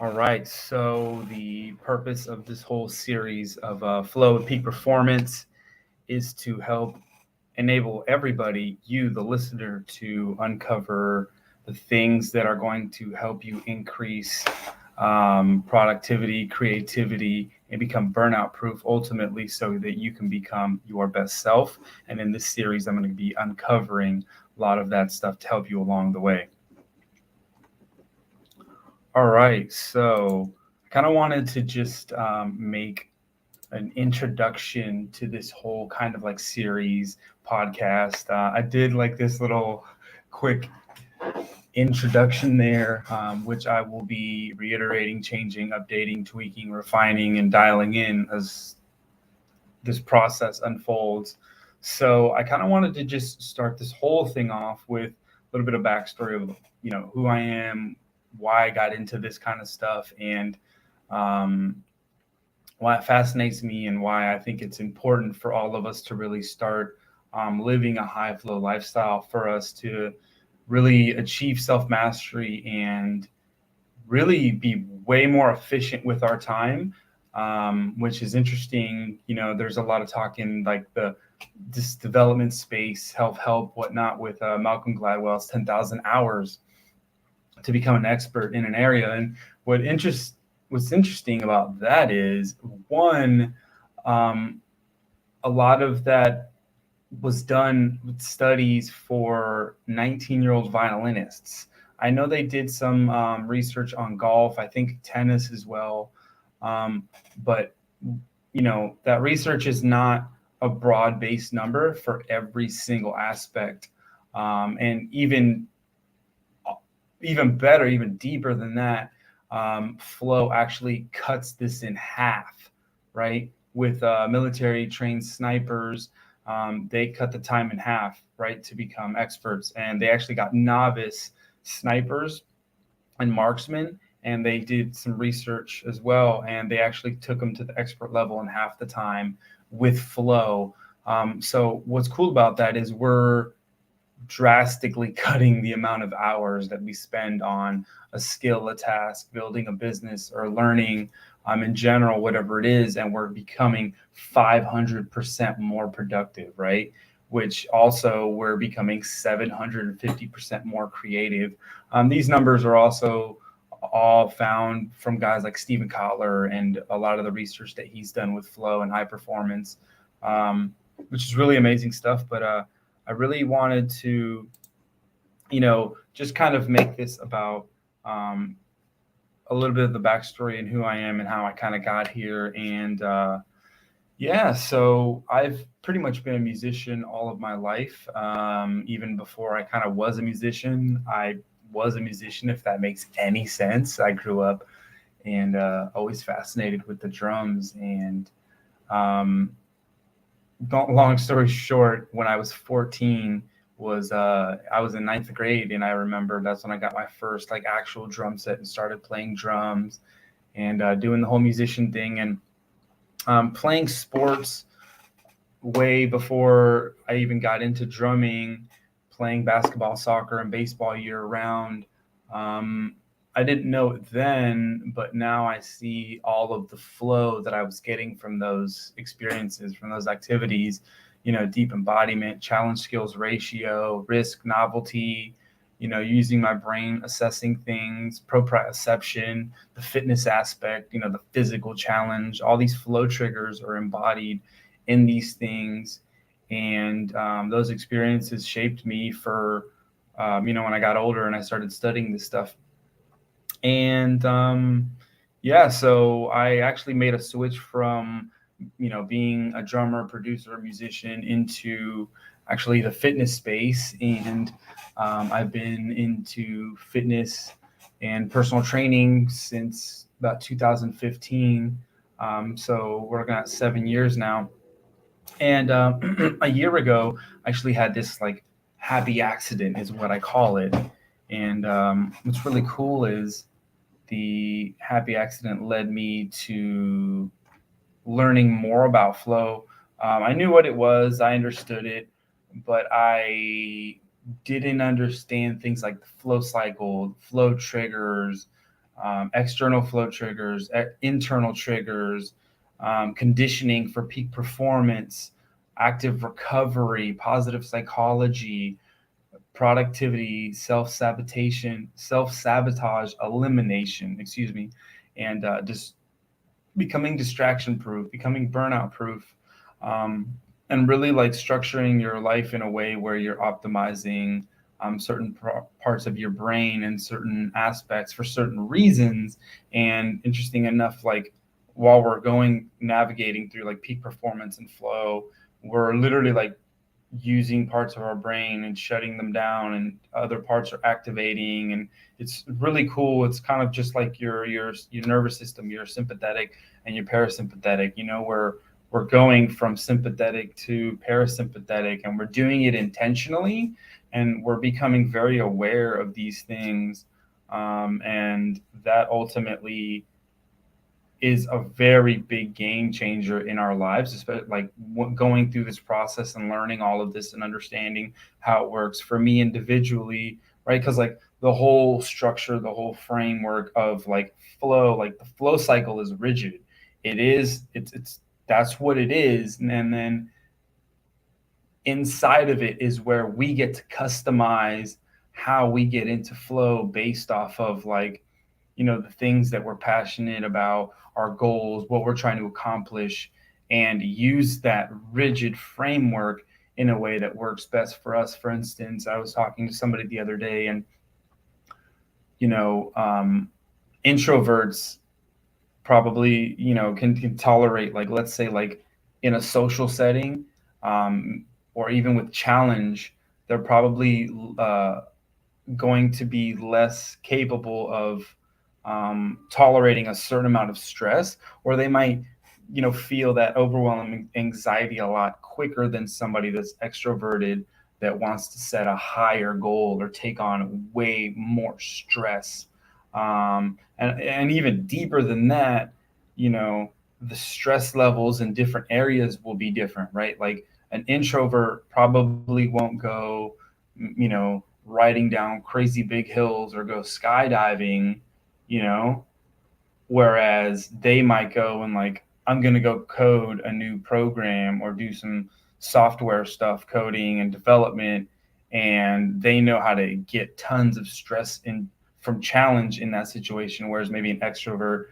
All right. So the purpose of this whole series of Flow and Peak Performance is to help enable everybody, you, the listener, to uncover the things that are going to help you increase productivity, creativity, and become burnout proof ultimately so that you can become your best self. And in this series, I'm going to be uncovering a lot of that stuff to help you along the way. All right. So I kind of wanted to just make an introduction to this whole kind of like series podcast. I did like this little quick introduction there, which I will be reiterating, changing, updating, tweaking, refining, and dialing in as this process unfolds. So I kind of wanted to just start this whole thing off with a little bit of backstory of who I am, why I got into this kind of stuff, and um, why it fascinates me, and why I think it's important for all of us to really start living a high flow lifestyle for us to really achieve self mastery and really be way more efficient with our time, which is interesting. There's a lot of talk in like this development space, help, whatnot, with Malcolm Gladwell's 10,000 hours to become an expert in an area. And what's interesting about that is, one, a lot of that was done with studies for 19-year-old violinists. I know they did some research on golf, I think tennis as well. But, that research is not a broad-based number for every single aspect. And even better, even deeper than that, flow actually cuts this in half, right? With military trained snipers, they cut the time in half, right, to become experts. And they actually got novice snipers and marksmen, and they did some research as well, and they actually took them to the expert level in half the time with flow. So what's cool about that is we're drastically cutting the amount of hours that we spend on a skill, a task, building a business, or learning in general, whatever it is, and we're becoming 500% more productive, right? Which also we're becoming 750% more creative. These numbers are also all found from guys like Stephen Kotler and a lot of the research that he's done with flow and high performance, which is really amazing stuff. But I really wanted to, just kind of make this about a little bit of the backstory and who I am and how I kind of got here. And so I've pretty much been a musician all of my life. Even before I kind of was a musician, I was a musician, if that makes any sense. I grew up and always fascinated with the drums. And long story short, when I was 14, I was in ninth grade, and I remember that's when I got my first like actual drum set and started playing drums and doing the whole musician thing, and playing sports way before I even got into drumming, playing basketball, soccer, and baseball year round. I didn't know it then, but now I see all of the flow that I was getting from those experiences, from those activities, deep embodiment, challenge skills ratio, risk, novelty, using my brain, assessing things, proprioception, the fitness aspect, the physical challenge. All these flow triggers are embodied in these things. And those experiences shaped me for, when I got older and I started studying this stuff. And so I actually made a switch from, being a drummer, producer, musician into actually the fitness space. And I've been into fitness and personal training since about 2015. So we're looking at 7 years now. And a year ago, I actually had this like happy accident, is what I call it. And what's really cool is the happy accident led me to learning more about flow. I knew what it was, I understood it, but I didn't understand things like the flow cycle, flow triggers, external flow triggers, internal triggers, conditioning for peak performance, active recovery, positive psychology, productivity, self sabotage, elimination, excuse me, and just becoming distraction proof, becoming burnout proof, and really like structuring your life in a way where you're optimizing certain parts of your brain and certain aspects for certain reasons. And interesting enough, like while we're going navigating through like peak performance and flow, we're literally like using parts of our brain and shutting them down, and other parts are activating, and it's really cool. It's kind of just like your nervous system, your sympathetic and your parasympathetic. We're going from sympathetic to parasympathetic, and we're doing it intentionally, and we're becoming very aware of these things, and that ultimately is a very big game changer in our lives, especially like going through this process and learning all of this and understanding how it works for me individually, right? Because like the whole structure, the whole framework of like the flow cycle is rigid. It's that's what it is, and then inside of it is where we get to customize how we get into flow based off of the things that we're passionate about, our goals, what we're trying to accomplish, and use that rigid framework in a way that works best for us. For instance, I was talking to somebody the other day, and you know, introverts probably can tolerate, like, let's say, like in a social setting, or even with challenge, they're probably going to be less capable of tolerating a certain amount of stress, or they might, feel that overwhelming anxiety a lot quicker than somebody that's extroverted, that wants to set a higher goal or take on way more stress. And even deeper than that, the stress levels in different areas will be different, right? Like an introvert probably won't go, riding down crazy big hills or go skydiving, you know, whereas they might go and like, I'm going to go code a new program or do some software stuff, coding and development, and they know how to get tons of stress in from challenge in that situation, whereas maybe an extrovert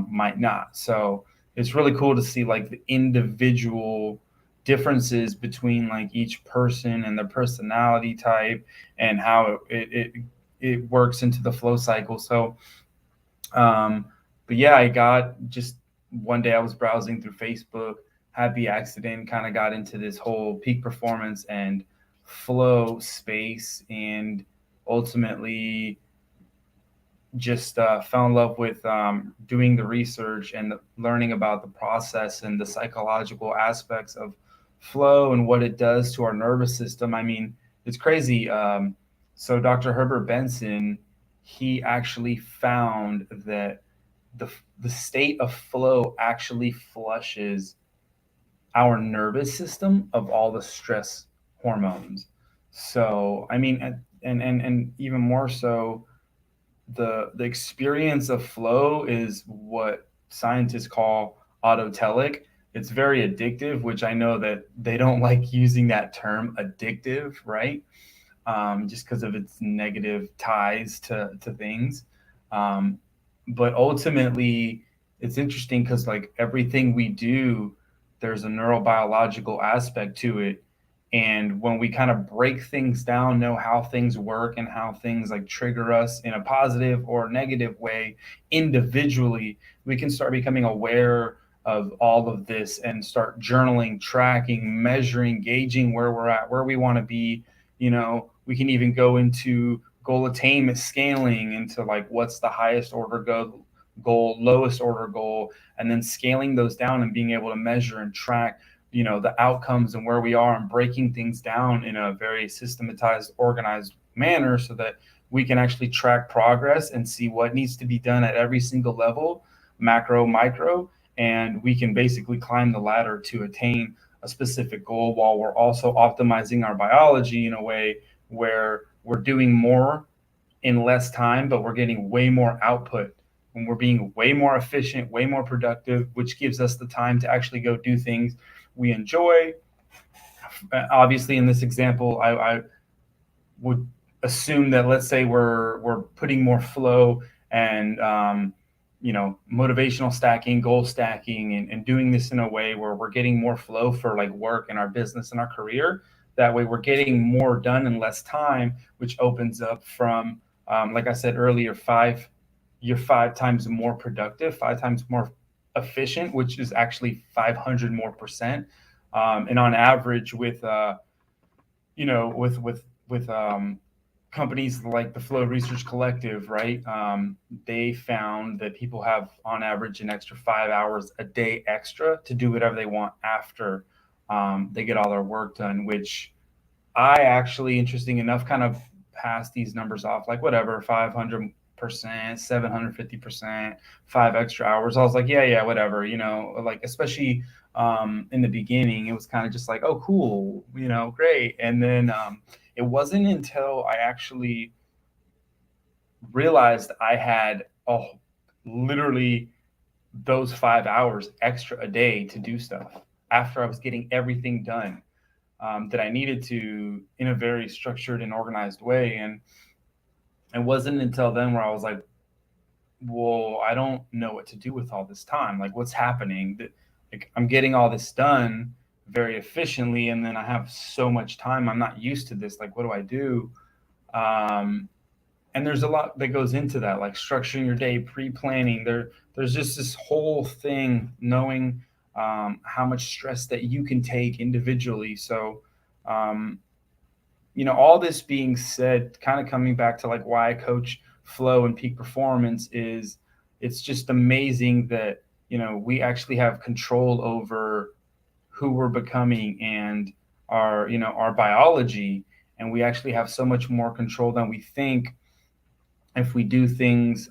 might not. So it's really cool to see like the individual differences between like each person and their personality type, and how it works into the flow cycle. So but yeah, I got just one day I was browsing through Facebook, had the accident, kind of got into this whole peak performance and flow space, and ultimately just fell in love with doing the research and learning about the process and the psychological aspects of flow and what it does to our nervous system. I mean, it's crazy. So Dr. Herbert Benson, he actually found that the state of flow actually flushes our nervous system of all the stress hormones. So I mean, and even more so, the experience of flow is what scientists call autotelic. It's very addictive, which I know that they don't like using that term addictive, right? Just because of its negative ties to things. Um, but ultimately, it's interesting because like everything we do, there's a neurobiological aspect to it. And when we kind of break things down, know how things work and how things like trigger us in a positive or negative way individually, we can start becoming aware of all of this and start journaling, tracking, measuring, gauging where we're at, where we want to be. We can even go into goal attainment scaling into like what's the highest order goal, lowest order goal, and then scaling those down and being able to measure and track the outcomes and where we are, and breaking things down in a very systematized, organized manner so that we can actually track progress and see what needs to be done at every single level, macro, micro, and we can basically climb the ladder to attain a specific goal while we're also optimizing our biology in a way where we're doing more in less time, but we're getting way more output, when we're being way more efficient, way more productive, which gives us the time to actually go do things we enjoy. Obviously, in this example, I would assume that, let's say we're putting more flow and motivational stacking, goal stacking, and doing this in a way where we're getting more flow for like work and our business and our career. That way we're getting more done in less time, which opens up from, like I said earlier, you're 5 times more productive, 5 times more efficient, which is actually 500 more percent. And on average, with with companies like the Flow Research Collective, right? They found that people have on average an extra 5 hours a day extra to do whatever they want after they get all their work done, which I actually, interesting enough, kind of passed these numbers off like whatever, 500%, 750%, 5 extra hours. I was like, yeah, whatever, like especially in the beginning, it was kind of just like, oh, cool, great. And then it wasn't until I actually realized I had literally those 5 hours extra a day to do stuff after I was getting everything done that I needed to in a very structured and organized way. And it wasn't until then where I was like, well, I don't know what to do with all this time. Like, what's happening? Like, I'm getting all this done very efficiently, and then I have so much time. I'm not used to this. Like, what do I do? Um, and there's a lot that goes into that, like structuring your day, pre-planning. There's just this whole thing, knowing how much stress that you can take individually. So, um, all this being said, kind of coming back to like why I coach flow and peak performance is, it's just amazing that we actually have control over who we're becoming and our biology, and we actually have so much more control than we think if we do things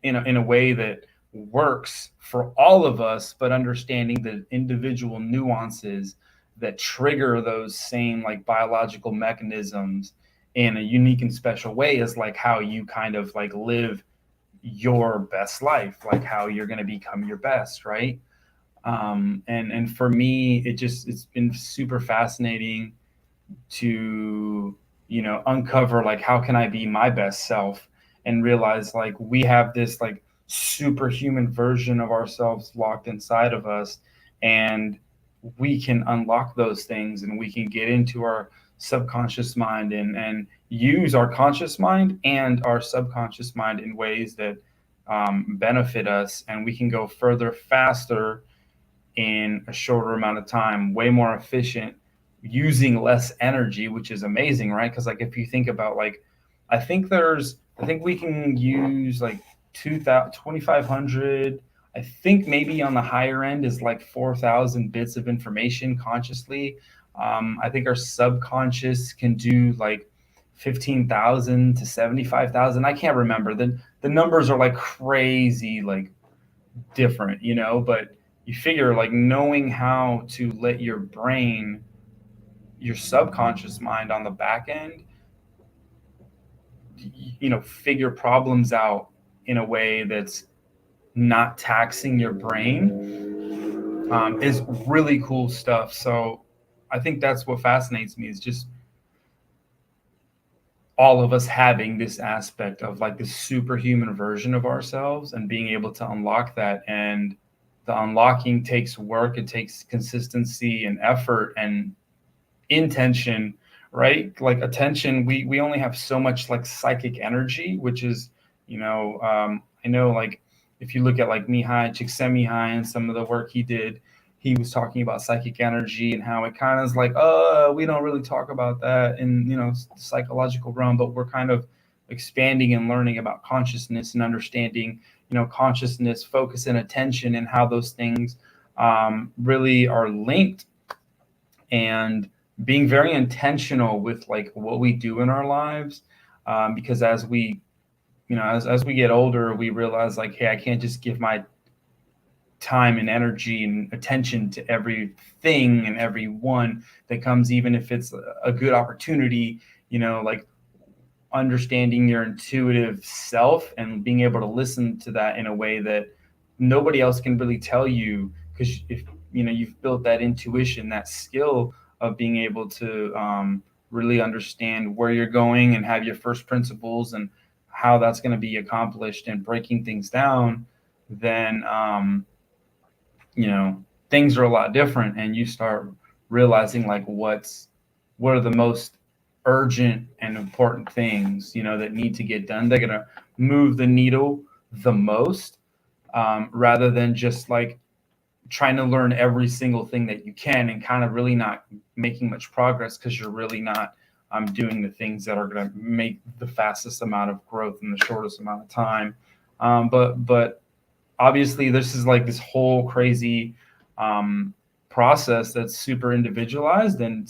in a way that works for all of us, but understanding the individual nuances that trigger those same like biological mechanisms in a unique and special way, is like how you kind of like live your best life, like how you're going to become your best, right? And for me, it's been super fascinating to uncover like how can I be my best self, and realize like we have this like superhuman version of ourselves locked inside of us, and we can unlock those things, and we can get into our subconscious mind and use our conscious mind and our subconscious mind in ways that benefit us, and we can go further faster in a shorter amount of time, way more efficient, using less energy, which is amazing, right? Because like if you think about like, I think we can use like 2,000, 2,500. I think maybe on the higher end is like 4,000 bits of information consciously. I think our subconscious can do like 15,000 to 75,000. I can't remember. The numbers are like crazy, like different, but you figure like knowing how to let your brain, your subconscious mind on the back end, figure problems out in a way that's not taxing your brain, is really cool stuff. So I think that's what fascinates me, is just all of us having this aspect of like this superhuman version of ourselves and being able to unlock that. And the unlocking takes work, it takes consistency and effort and intention, right? Like attention, we only have so much like psychic energy, which is, I know like if you look at like Mihai Csikszentmihalyi and some of the work he did, he was talking about psychic energy and how it kind of is like, we don't really talk about that in, psychological realm, but we're kind of expanding and learning about consciousness and understanding, consciousness, focus, and attention, and how those things really are linked, and being very intentional with like what we do in our lives, because as we as we get older, we realize like, hey, I can't just give my time and energy and attention to everything and everyone that comes, even if it's a good opportunity, like understanding your intuitive self and being able to listen to that in a way that nobody else can really tell you, because if you've built that intuition, that skill of being able to really understand where you're going and have your first principles and how that's going to be accomplished and breaking things down, then things are a lot different, and you start realizing like what are the most urgent and important things that need to get done. They're going to move the needle the most, rather than just like trying to learn every single thing that you can and kind of really not making much progress, because you're really not doing the things that are going to make the fastest amount of growth in the shortest amount of time. But obviously this is like this whole crazy process that's super individualized, and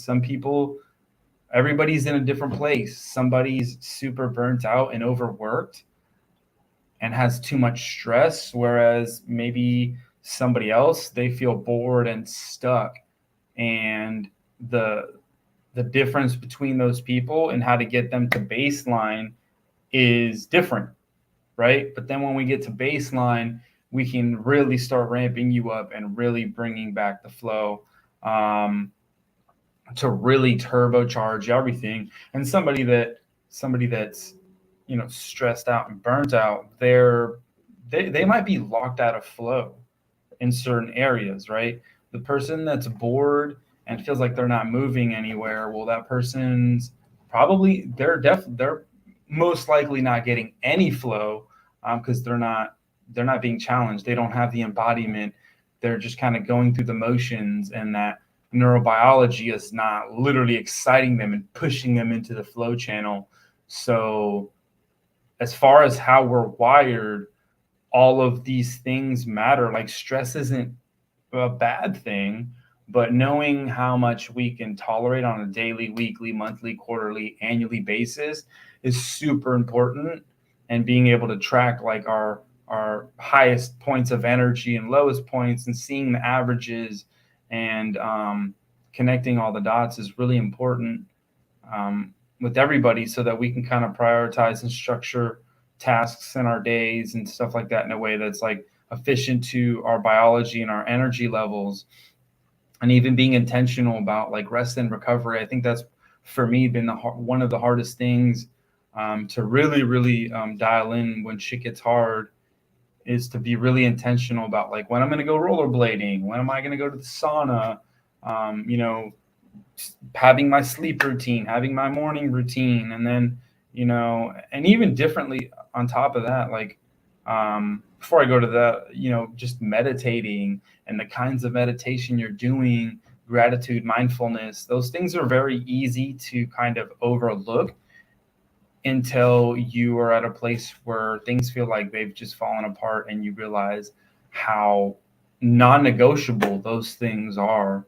everybody's in a different place. Somebody's super burnt out and overworked and has too much stress, whereas maybe somebody else, they feel bored and stuck. And the difference between those people and how to get them to baseline is different, right? But then when we get to baseline, we can really start ramping you up and really bringing back the flow, to really turbocharge everything. And somebody that's stressed out and burnt out, they might be locked out of flow in certain areas, right? The person that's bored and feels like they're not moving anywhere, well, that person's probably they're most likely not getting any flow, because they're not being challenged. They don't have the embodiment. They're just kind of going through the motions, and that neurobiology is not literally exciting them and pushing them into the flow channel. So as far as how we're wired, all of these things matter. Like stress isn't a bad thing, but knowing how much we can tolerate on a daily, weekly, monthly, quarterly, annually basis is super important. And being able to track like our highest points of energy and lowest points, and seeing the averages, and connecting all the dots is really important, with everybody, so that we can kind of prioritize and structure tasks in our days and stuff like that in a way that's like efficient to our biology and our energy levels. And even being intentional about like rest and recovery. I think that's, for me, been one of the hardest things, to really dial in when shit gets hard, is to be really intentional about like when I'm going to go rollerblading, when am I going to go to the sauna, having my sleep routine, having my morning routine, and then, and even differently on top of that, like, before I go to that, just meditating and the kinds of meditation you're doing, gratitude, mindfulness, those things are very easy to kind of overlook until you are at a place where things feel like they've just fallen apart, and you realize how non-negotiable those things are,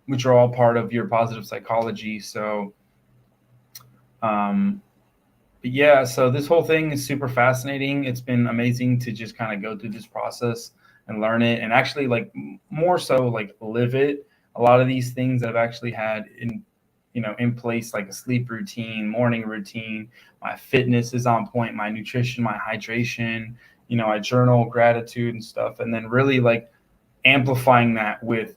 which are all part of your positive psychology. So, but yeah, so this whole thing is super fascinating. It's been amazing to just kind of go through this process and learn it, and actually like more so like live it. A lot of these things that I've actually had in place, like a sleep routine, morning routine, my fitness is on point, my nutrition, my hydration, I journal gratitude and stuff. And then really like amplifying that with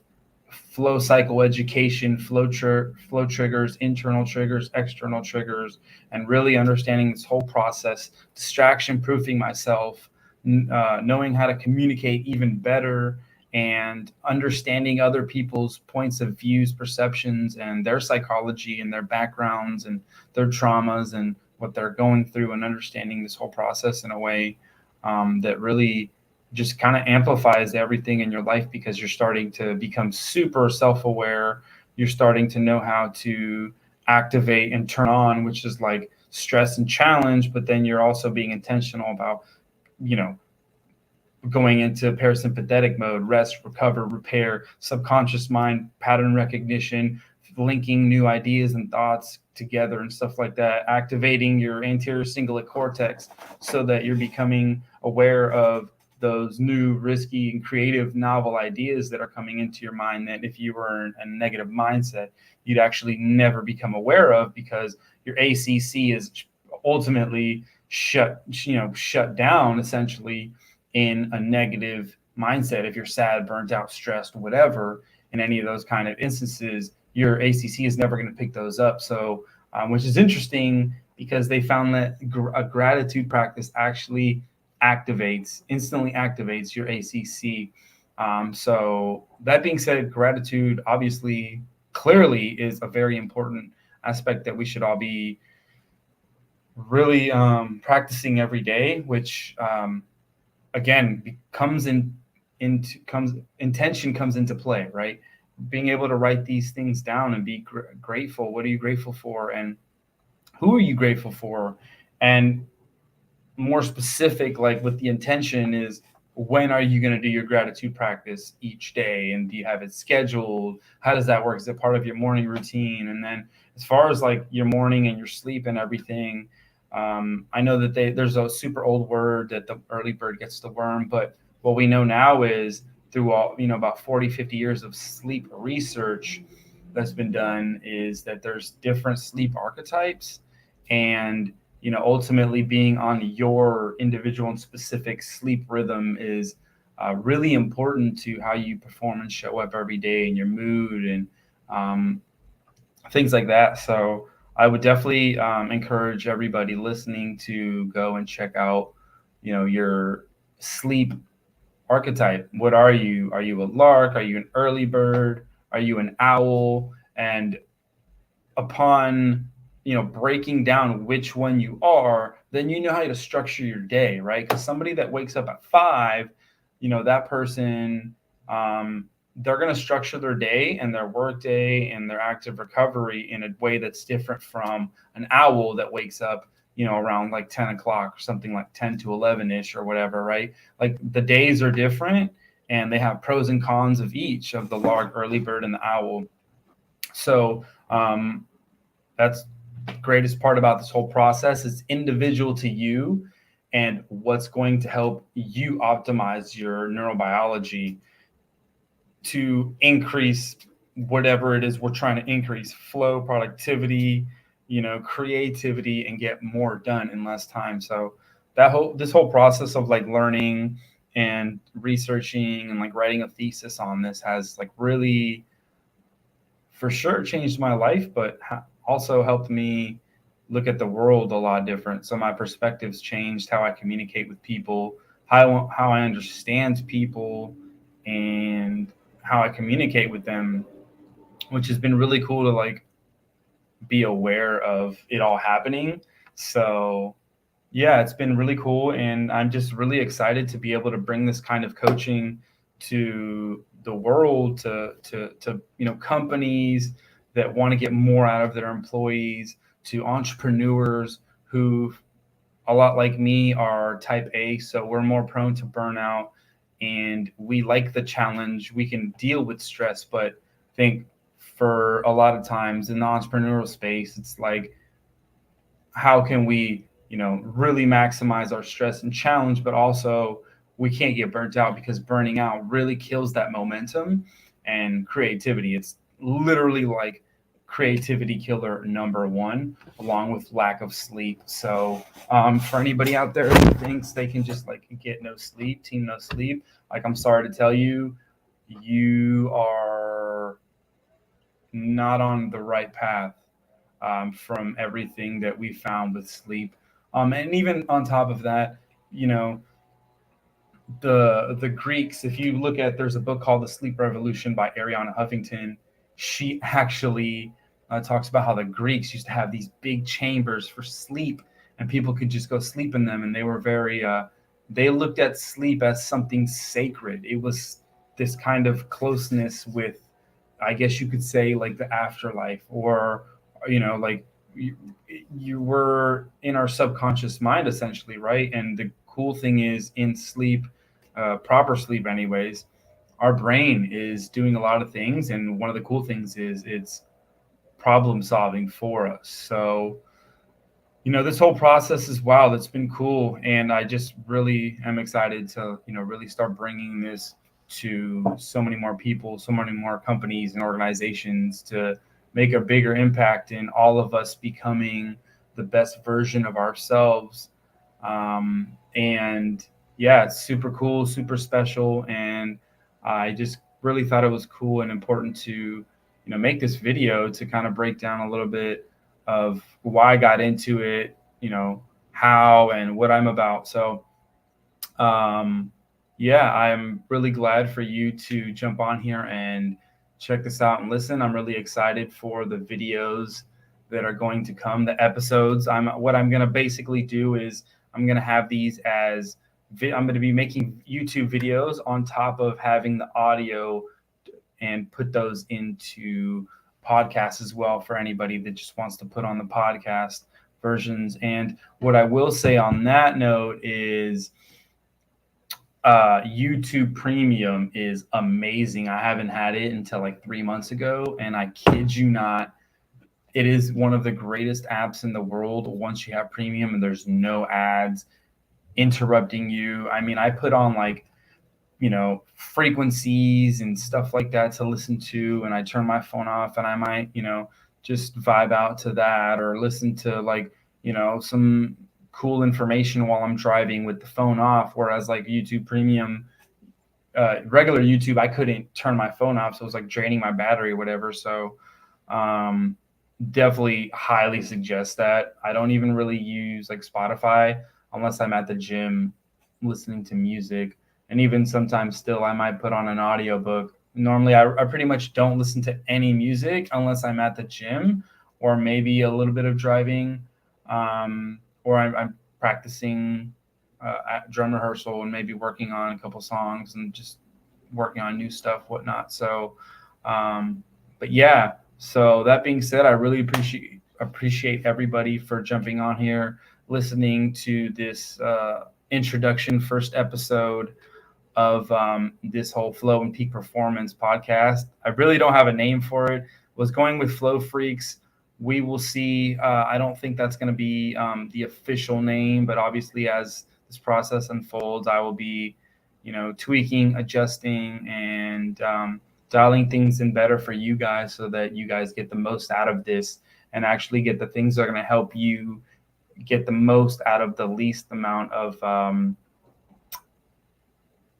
flow cycle education, flow triggers, internal triggers, external triggers, and really understanding this whole process, distraction proofing myself, knowing how to communicate even better, and understanding other people's points of views, perceptions, and their psychology and their backgrounds and their traumas and what they're going through, and understanding this whole process in a way that really just kind of amplifies everything in your life, because you're starting to become super self-aware. You're starting to know how to activate and turn on, which is like stress and challenge, but then you're also being intentional about, going into parasympathetic mode, rest, recover, repair, subconscious mind, pattern recognition, linking new ideas and thoughts together and stuff like that, activating your anterior cingulate cortex so that you're becoming aware of those new, risky, and creative, novel ideas that are coming into your mind that if you were in a negative mindset, you'd actually never become aware of, because your ACC is ultimately shut down essentially in a negative mindset. If you're sad, burnt out, stressed, whatever, in any of those kind of instances, your ACC is never going to pick those up. So, which is interesting because they found that a gratitude practice actually instantly activates your ACC. So that being said, gratitude obviously clearly is a very important aspect that we should all be really practicing every day, which again intention comes into play, right? Being able to write these things down and be grateful. What are you grateful for, and who are you grateful for? And more specific, like with the intention, is when are you going to do your gratitude practice each day, and do you have it scheduled? How does that work? Is it part of your morning routine? And then as far as like your morning and your sleep and everything, I know that there's a super old word that the early bird gets the worm, but what we know now is through all, about 40-50 years of sleep research that's been done, is that there's different sleep archetypes, and ultimately being on your individual and specific sleep rhythm is really important to how you perform and show up every day, and your mood, and um, things like that. So I would definitely encourage everybody listening to go and check out, your sleep archetype. What are you? Are you a lark? Are you an early bird? Are you an owl? And upon breaking down which one you are, then you know how to structure your day, right? Because somebody that wakes up at 5, that person, they're going to structure their day and their work day and their active recovery in a way that's different from an owl that wakes up around like 10 o'clock or something, like 10 to 11 ish or whatever, right? Like the days are different, and they have pros and cons of each, of the lark, early bird, and the owl. So that's the greatest part about this whole process. Is individual to you and what's going to help you optimize your neurobiology to increase whatever it is we're trying to increase: flow, productivity, creativity, and get more done in less time. So this whole process of like learning and researching and like writing a thesis on this has like really for sure changed my life, but also helped me look at the world a lot different. So my perspectives changed, how I communicate with people, how I understand people, and how I communicate with them, which has been really cool to like be aware of it all happening. So yeah, it's been really cool, and I'm just really excited to be able to bring this kind of coaching to the world, to companies that want to get more out of their employees, to entrepreneurs who, a lot like me, are type A, so we're more prone to burnout, and we like the challenge. We can deal with stress, but I think for a lot of times in the entrepreneurial space, it's like, how can we really maximize our stress and challenge, but also we can't get burnt out, because burning out really kills that momentum and creativity. It's literally like creativity killer number one, along with lack of sleep. So for anybody out there who thinks they can just like get no sleep, team no sleep, like, I'm sorry to tell you, you are not on the right path, from everything that we found with sleep. And even on top of that, you know, the Greeks, if you look at, there's a book called The Sleep Revolution by Ariana Huffington. She actually talks about how the Greeks used to have these big chambers for sleep, and people could just go sleep in them. And they were very, they looked at sleep as something sacred. It was this kind of closeness with, I guess you could say, like the afterlife, or, like you were in our subconscious mind, essentially, right? And the cool thing is, in sleep, proper sleep anyways, our brain is doing a lot of things, and one of the cool things is it's problem solving for us. So this whole process is wow, that's been cool. And I just really am excited to, really start bringing this to so many more people, so many more companies and organizations to make a bigger impact in all of us becoming the best version of ourselves. And yeah, it's super cool, super special. And I just really thought it was cool and important to, make this video to kind of break down a little bit of why I got into it, how and what I'm about. So, um, yeah, I'm really glad for you to jump on here and check this out and listen. I'm really excited for the videos that are going to come, the episodes. What I'm going to basically do is I'm going to have these as I'm going to be making YouTube videos on top of having the audio and put those into podcasts as well for anybody that just wants to put on the podcast versions. And what I will say on that note is YouTube Premium is amazing. I haven't had it until like 3 months ago, and I kid you not, it is one of the greatest apps in the world once you have premium and there's no ads interrupting you. I mean, I put on like, frequencies and stuff like that to listen to, and I turn my phone off and I might, just vibe out to that or listen to like, some cool information while I'm driving with the phone off. Whereas like YouTube Premium, regular YouTube, I couldn't turn my phone off, so it was like draining my battery or whatever. So um, definitely highly suggest that. I don't even really use like Spotify unless I'm at the gym listening to music. And even sometimes still, I might put on an audiobook. Normally, I pretty much don't listen to any music unless I'm at the gym or maybe a little bit of driving, or I'm practicing at drum rehearsal and maybe working on a couple songs and just working on new stuff, whatnot. So, but yeah. So that being said, I really appreciate everybody for jumping on here, listening to this introduction, first episode of this whole Flow and Peak Performance podcast. I really don't have a name for it. Was going with Flow Freaks. We will see. I don't think that's going to be the official name, but obviously as this process unfolds, I will be, tweaking, adjusting, and dialing things in better for you guys so that you guys get the most out of this and actually get the things that are going to help you get the most out of the least amount of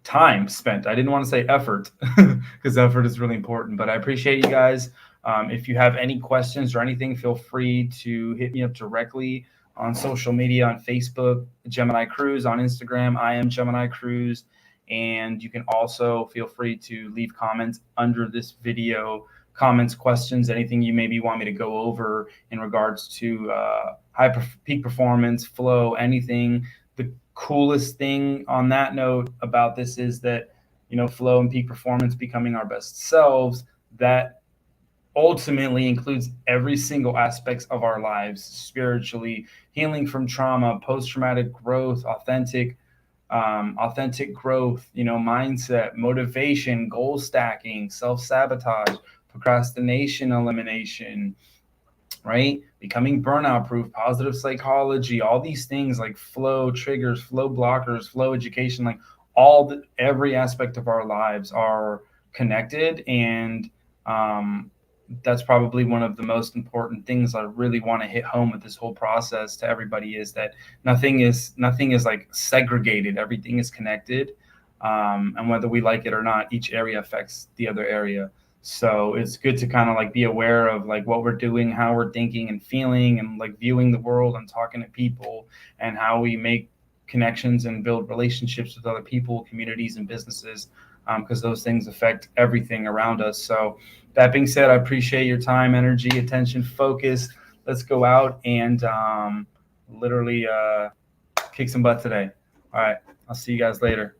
time spent. I didn't want to say effort because effort is really important, but I appreciate you guys. If you have any questions or anything, feel free to hit me up directly on social media, on Facebook, Gemini Cruise, on Instagram, I am Gemini Cruise. And you can also feel free to leave comments under this video, comments, questions, anything you maybe want me to go over in regards to peak performance, flow, anything. The coolest thing on that note about this is that, flow and peak performance, becoming our best selves, that ultimately includes every single aspects of our lives, spiritually, healing from trauma, post-traumatic growth, authentic growth, mindset, motivation, goal stacking, self-sabotage, procrastination elimination, right? Becoming burnout proof, positive psychology, all these things like flow triggers, flow blockers, flow education, like every aspect of our lives are connected. And that's probably one of the most important things I really want to hit home with this whole process to everybody, is that nothing is like segregated. Everything is connected. And whether we like it or not, each area affects the other area. So it's good to kind of like be aware of like what we're doing, how we're thinking and feeling, and like viewing the world and talking to people, and how we make connections and build relationships with other people, communities, and businesses, because those things affect everything around us. So that being said, I appreciate your time, energy, attention, focus. Let's go out and literally kick some butt today. All right. I'll see you guys later.